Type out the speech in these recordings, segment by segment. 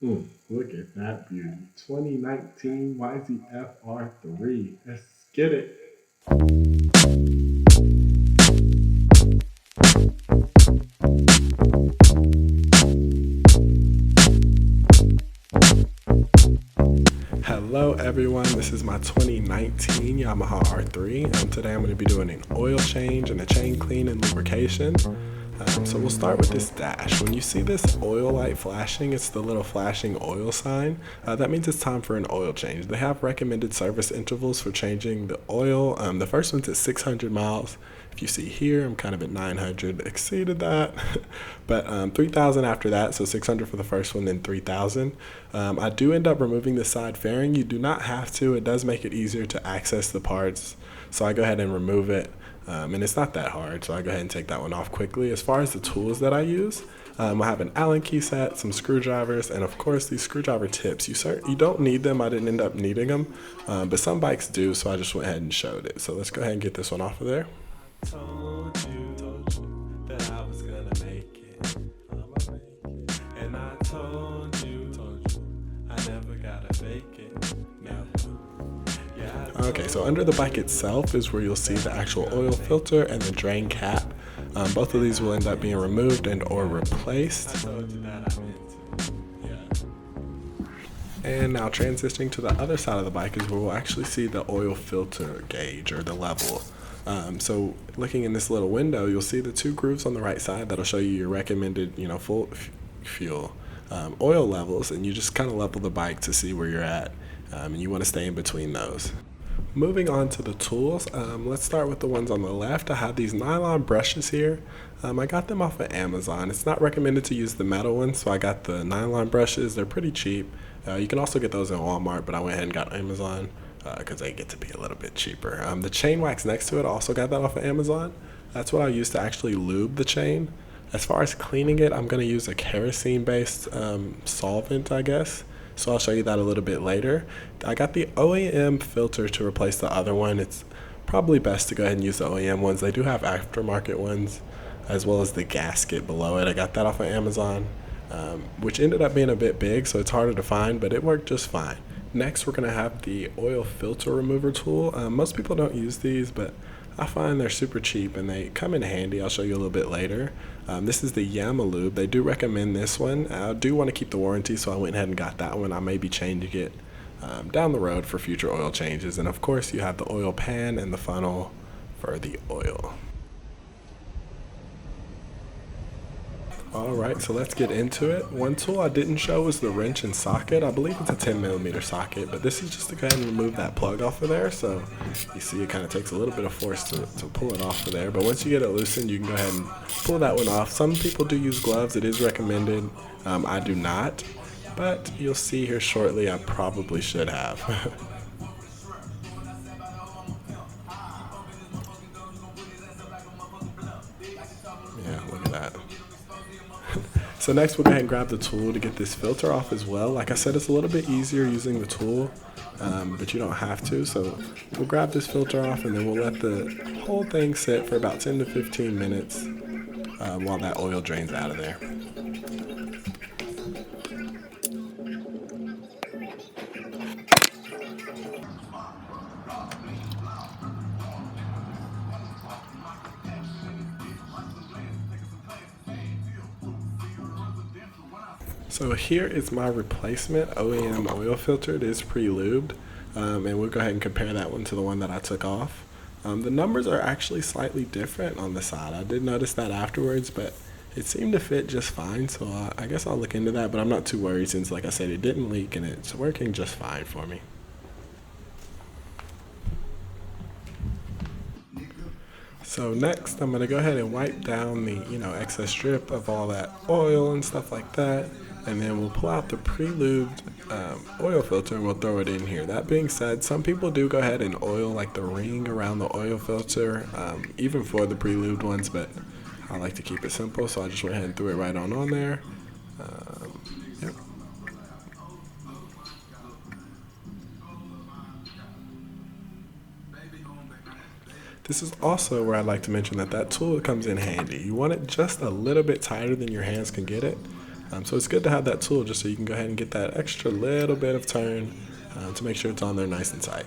Look at that beauty. 2019 YZF R3. Let's get it. Hello everyone, this is my 2019 Yamaha R3. Today I'm going to be doing an oil change and a chain clean and lubrication. So we'll start with this dash. When you see this oil light flashing, it's the little flashing oil sign. That means it's time for an oil change. They have recommended service intervals for changing the oil. The first one's at 600 miles. If you see here, I'm kind of at 900, exceeded that. But 3,000 after that, so 600 for the first one, then 3,000. I do end up removing the side fairing. You do not have to. It does make it easier to access the parts. So I go ahead and remove it. And it's not that hard, so I go ahead and take that one off quickly. As far as the tools that I use, I have an Allen key set, some screwdrivers, and of course these screwdriver tips. You don't need them. I didn't end up needing them, but some bikes do, so I just went ahead and showed it. So let's go ahead and get this one off of there. Told you that I was gonna make it. And I told you I never gotta fake it. Okay, so under the bike itself is where you'll see the actual oil filter and the drain cap. Both of these will end up being removed and or replaced. And now transitioning to the other side of the bike is where we'll actually see the oil filter gauge or the level. So looking in this little window, you'll see the two grooves on the right side that'll show you your recommended, full fuel oil levels, and you just kind of level the bike to see where you're at, and you want to stay in between those. Moving on to the tools, let's start with the ones on the left. I have these nylon brushes here. I got them off of Amazon. It's not recommended to use the metal ones, so I got the nylon brushes. They're pretty cheap. You can also get those in Walmart, but I went ahead and got Amazon because they get to be a little bit cheaper. The chain wax next to it, I also got that off of Amazon. That's what I use to actually lube the chain. As far as cleaning it, I'm going to use a kerosene-based solvent, I guess. So I'll show you that a little bit later. I got the OEM filter to replace the other one. It's probably best to go ahead and use the OEM ones. They do have aftermarket ones, as well as the gasket below it. I got that off of Amazon, which ended up being a bit big, so it's harder to find, but it worked just fine. Next, we're going to have the oil filter remover tool. Most people don't use these, but I find they're super cheap and they come in handy. I'll show you a little bit later. This is the Yamaha. They do recommend this one. I do want to keep the warranty, so I went ahead and got that one. I may be changing it down the road for future oil changes. And of course, you have the oil pan and the funnel for the oil. Alright, so let's get into it. One tool I didn't show was the wrench and socket. I believe it's a 10mm socket, but this is just to go ahead and remove that plug off of there. So you see it kind of takes a little bit of force to pull it off of there. But once you get it loosened, you can go ahead and pull that one off. Some people do use gloves. It is recommended. I do not, but you'll see here shortly I probably should have. Yeah, look at that. So next we'll go ahead and grab the tool to get this filter off as well. Like I said, it's a little bit easier using the tool, but you don't have to. So we'll grab this filter off and then we'll let the whole thing sit for about 10 to 15 minutes while that oil drains out of there. So here is my replacement OEM oil filter. It is pre-lubed, and we'll go ahead and compare that one to the one that I took off. The numbers are actually slightly different on the side. I did notice that afterwards, but it seemed to fit just fine, so I guess I'll look into that, but I'm not too worried since, like I said, it didn't leak and it's working just fine for me. So next, I'm going to go ahead and wipe down the, excess strip of all that oil and stuff like that. And then we'll pull out the pre-lubed oil filter and we'll throw it in here. That being said, some people do go ahead and oil like the ring around the oil filter, even for the pre-lubed ones, but I like to keep it simple, so I just went ahead and threw it right on there. Yep. This is also where I'd like to mention that tool comes in handy. You want it just a little bit tighter than your hands can get it. So it's good to have that tool just so you can go ahead and get that extra little bit of turn to make sure it's on there nice and tight.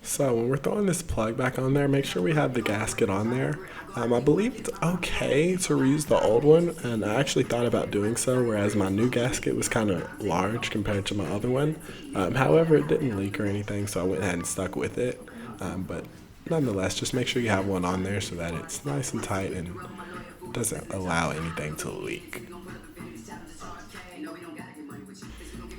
So when we're throwing this plug back on there, make sure we have the gasket on there. I believe it's okay to reuse the old one, and I actually thought about doing so, whereas my new gasket was kind of large compared to my other one. However, it didn't leak or anything, so I went ahead and stuck with it. But nonetheless, just make sure you have one on there so that it's nice and tight and doesn't allow anything to leak.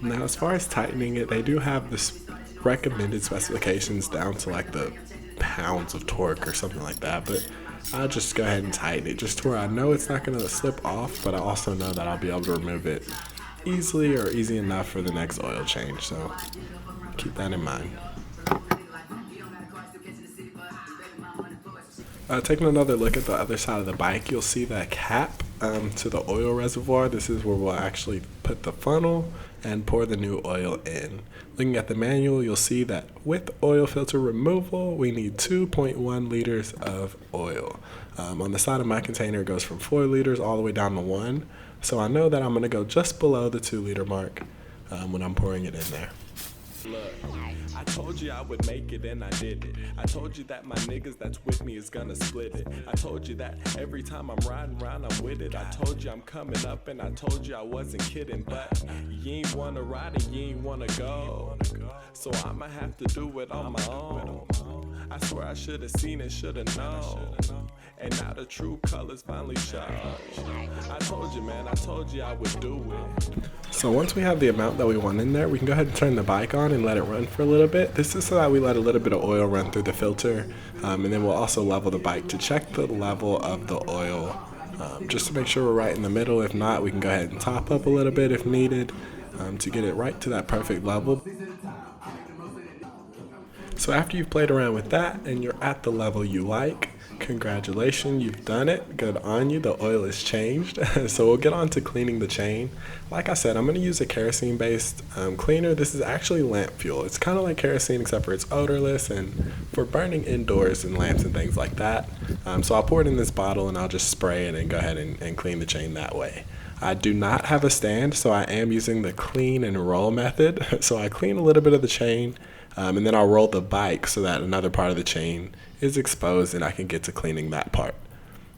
Now, as far as tightening it, they do have this recommended specifications down to like the pounds of torque or something like that, but I'll just go ahead and tighten it just to where I know it's not going to slip off, but I also know that I'll be able to remove it easily or easy enough for the next oil change, so keep that in mind. Taking another look at the other side of the bike, you'll see that cap to the oil reservoir. This is where we'll actually put the funnel and pour the new oil in. Looking at the manual, you'll see that with oil filter removal, we need 2.1 liters of oil. On the side of my container, it goes from 4 liters all the way down to 1. So I know that I'm going to go just below the 2 liter mark when I'm pouring it in there. Look, I told you I would make it and I did it. I told you that my niggas that's with me is gonna split it. I told you that every time I'm riding around I'm with it. I told you I'm coming up and I told you I wasn't kidding. But you ain't wanna ride and you ain't wanna go, so I'ma have to do it on my own. I swear I should've seen it, should've known, and now the true colors finally show. I told you, man, I told you I would do it. So once we have the amount that we want in there, we can go ahead and turn the bike on and let it run for a little bit. This is so that we let a little bit of oil run through the filter, and then we'll also level the bike to check the level of the oil, just to make sure we're right in the middle. If not, we can go ahead and top up a little bit if needed to get it right to that perfect level. So after you've played around with that and you're at the level you like, congratulations, you've done it. Good on you. The oil is changed. So we'll get on to cleaning the chain. Like I said, I'm going to use a kerosene-based cleaner. This is actually lamp fuel. It's kind of like kerosene except for it's odorless and for burning indoors and lamps and things like that. So I'll pour it in this bottle and I'll just spray it and go ahead and clean the chain that way. I do not have a stand, so I am using the clean and roll method. So I clean a little bit of the chain, and then I'll roll the bike so that another part of the chain is exposed and I can get to cleaning that part.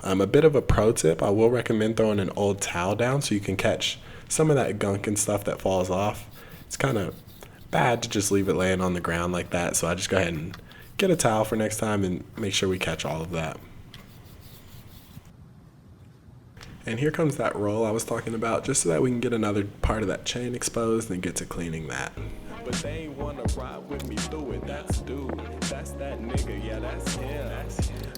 A bit of a pro tip, I will recommend throwing an old towel down so you can catch some of that gunk and stuff that falls off. It's kind of bad to just leave it laying on the ground like that, so I just go ahead and get a towel for next time and make sure we catch all of that. And here comes that roll I was talking about, just so that we can get another part of that chain exposed and get to cleaning that. But they ain't wanna ride with me through it. That's dude, that's that nigga, yeah, that's him.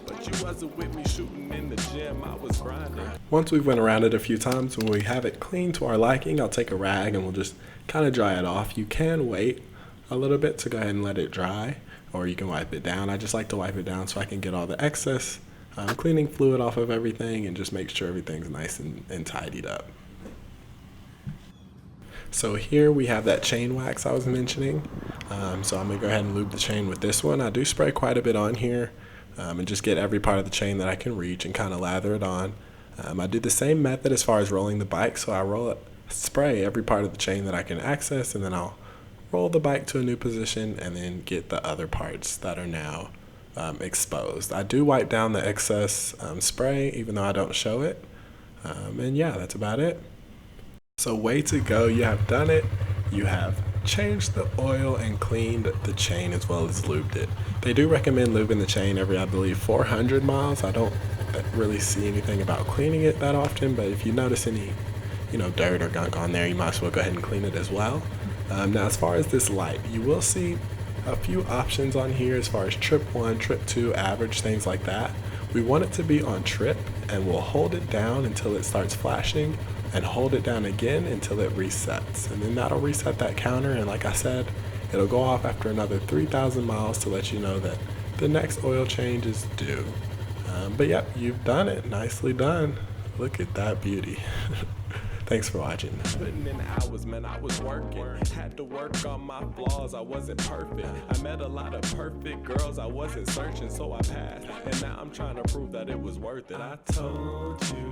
But you wasn't with me shooting in the gym, I was grinding. Once we've went around it a few times, when we have it clean to our liking, I'll take a rag and we'll just kind of dry it off. You can wait a little bit to go ahead and let it dry, or you can wipe it down. I just like to wipe it down so I can get all the excess cleaning fluid off of everything and just make sure everything's nice and tidied up. So here we have that chain wax I was mentioning. So I'm gonna go ahead and lube the chain with this one. I do spray quite a bit on here and just get every part of the chain that I can reach and kind of lather it on. I do the same method as far as rolling the bike. So I spray every part of the chain that I can access, and then I'll roll the bike to a new position and then get the other parts that are now exposed. I do wipe down the excess spray even though I don't show it. And yeah, that's about it. So way to go, you have done it. You have changed the oil and cleaned the chain as well as lubed it. They do recommend lubing the chain every, I believe, 400 miles. I don't really see anything about cleaning it that often, but if you notice any, dirt or gunk on there, you might as well go ahead and clean it as well. Now, as far as this light, you will see a few options on here as far as trip 1, trip 2, average, things like that. We want it to be on trip, and we'll hold it down until it starts flashing and hold it down again until it resets, and then that'll reset that counter, and like I said, it'll go off after another 3,000 miles to let you know that the next oil change is due. But yep, you've done it. Nicely done. Look at that beauty. Thanks for watching. Putting in hours, man, I was working. Had to work on my flaws, I wasn't perfect. I met a lot of perfect girls, I wasn't searching, so I passed. And now I'm trying to prove that it was worth it. I told you